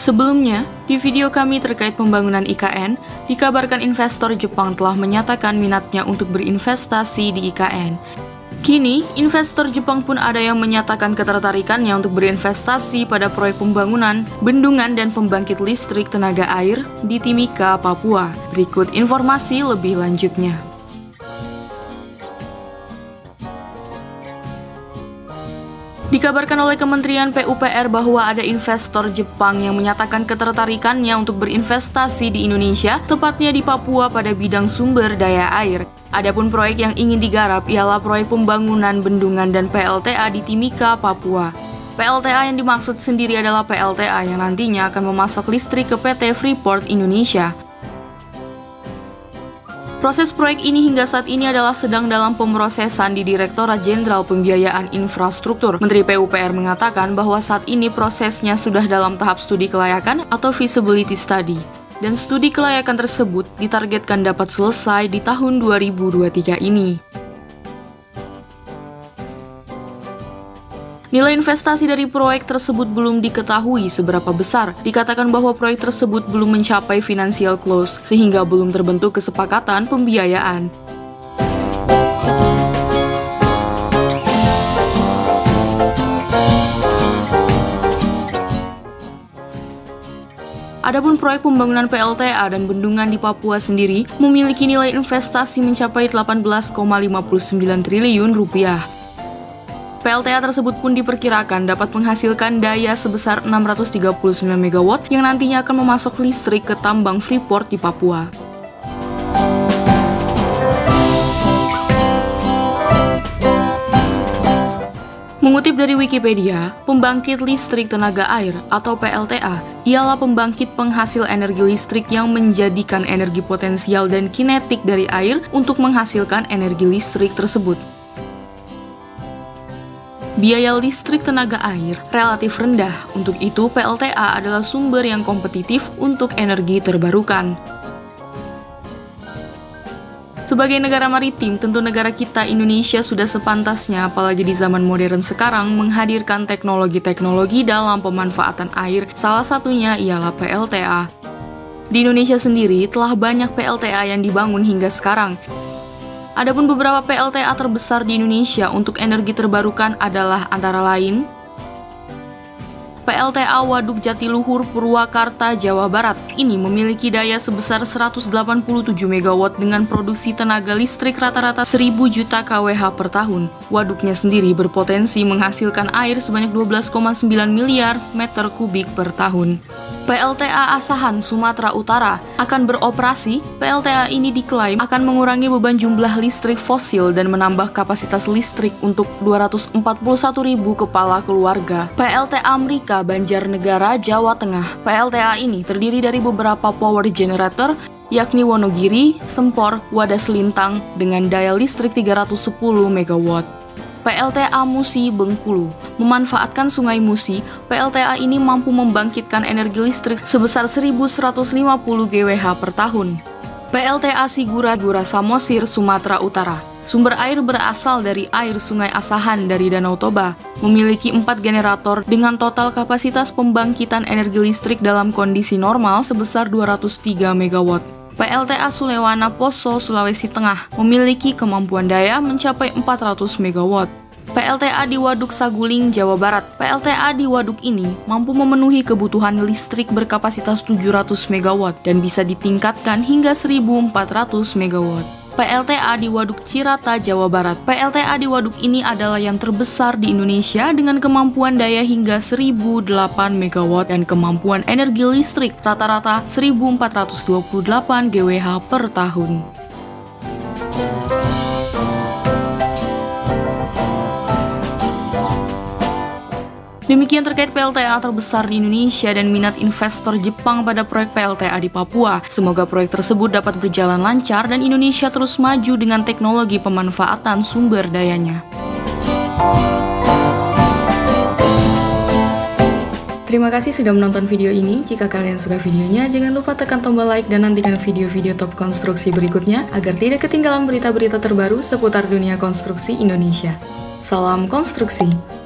Sebelumnya, di video kami terkait pembangunan IKN, dikabarkan investor Jepang telah menyatakan minatnya untuk berinvestasi di IKN. Kini, investor Jepang pun ada yang menyatakan ketertarikannya untuk berinvestasi pada proyek pembangunan, bendungan dan pembangkit listrik tenaga air di Timika, Papua. Berikut informasi lebih lanjutnya. Dikabarkan oleh Kementerian PUPR bahwa ada investor Jepang yang menyatakan ketertarikannya untuk berinvestasi di Indonesia, tepatnya di Papua pada bidang sumber daya air. Adapun proyek yang ingin digarap ialah proyek pembangunan bendungan dan PLTA di Timika, Papua. PLTA yang dimaksud sendiri adalah PLTA yang nantinya akan memasok listrik ke PT Freeport Indonesia. Proses proyek ini hingga saat ini adalah sedang dalam pemrosesan di Direktorat Jenderal Pembiayaan Infrastruktur. Menteri PUPR mengatakan bahwa saat ini prosesnya sudah dalam tahap studi kelayakan atau feasibility study. Dan studi kelayakan tersebut ditargetkan dapat selesai di tahun 2023 ini. Nilai investasi dari proyek tersebut belum diketahui seberapa besar. Dikatakan bahwa proyek tersebut belum mencapai financial close, sehingga belum terbentuk kesepakatan pembiayaan. Adapun proyek pembangunan PLTA dan bendungan di Papua sendiri memiliki nilai investasi mencapai 18,59 triliun rupiah. PLTA tersebut pun diperkirakan dapat menghasilkan daya sebesar 639 MW yang nantinya akan memasok listrik ke tambang Freeport di Papua. Mengutip dari Wikipedia, pembangkit listrik tenaga air atau PLTA ialah pembangkit penghasil energi listrik yang menjadikan energi potensial dan kinetik dari air untuk menghasilkan energi listrik tersebut. Biaya listrik tenaga air relatif rendah, untuk itu PLTA adalah sumber yang kompetitif untuk energi terbarukan. Sebagai negara maritim, tentu negara kita Indonesia sudah sepantasnya, apalagi di zaman modern sekarang, menghadirkan teknologi-teknologi dalam pemanfaatan air, salah satunya ialah PLTA. Di Indonesia sendiri telah banyak PLTA yang dibangun hingga sekarang. Adapun beberapa PLTA terbesar di Indonesia untuk energi terbarukan adalah antara lain PLTA Waduk Jatiluhur Purwakarta, Jawa Barat. Ini memiliki daya sebesar 187 MW dengan produksi tenaga listrik rata-rata 1.000 juta kWh per tahun. Waduknya sendiri berpotensi menghasilkan air sebanyak 12,9 miliar meter kubik per tahun. PLTA Asahan, Sumatera Utara akan beroperasi. PLTA ini diklaim akan mengurangi beban jumlah listrik fosil dan menambah kapasitas listrik untuk 241.000 kepala keluarga. PLTA Amrika, Banjarnegara, Jawa Tengah. PLTA ini terdiri dari beberapa power generator, yakni Wonogiri, Sempor, Wadas Lintang dengan daya listrik 310 MW. PLTA Musi, Bengkulu. Memanfaatkan Sungai Musi, PLTA ini mampu membangkitkan energi listrik sebesar 1.150 GWh per tahun. PLTA Sigura, Gura Samosir, Sumatera Utara. Sumber air berasal dari air Sungai Asahan dari Danau Toba, memiliki 4 generator dengan total kapasitas pembangkitan energi listrik dalam kondisi normal sebesar 203 MW. PLTA Sulewana Poso, Sulawesi Tengah, memiliki kemampuan daya mencapai 400 MW. PLTA di Waduk Saguling, Jawa Barat. PLTA di waduk ini mampu memenuhi kebutuhan listrik berkapasitas 700 MW dan bisa ditingkatkan hingga 1.400 MW. PLTA di Waduk Cirata, Jawa Barat. PLTA di waduk ini adalah yang terbesar di Indonesia dengan kemampuan daya hingga 1.008 MW dan kemampuan energi listrik rata-rata 1.428 GWh per tahun. Demikian terkait PLTA terbesar di Indonesia dan minat investor Jepang pada proyek PLTA di Papua. Semoga proyek tersebut dapat berjalan lancar dan Indonesia terus maju dengan teknologi pemanfaatan sumber dayanya. Terima kasih sudah menonton video ini. Jika kalian suka videonya, jangan lupa tekan tombol like dan nantikan video-video top konstruksi berikutnya agar tidak ketinggalan berita-berita terbaru seputar dunia konstruksi Indonesia. Salam konstruksi!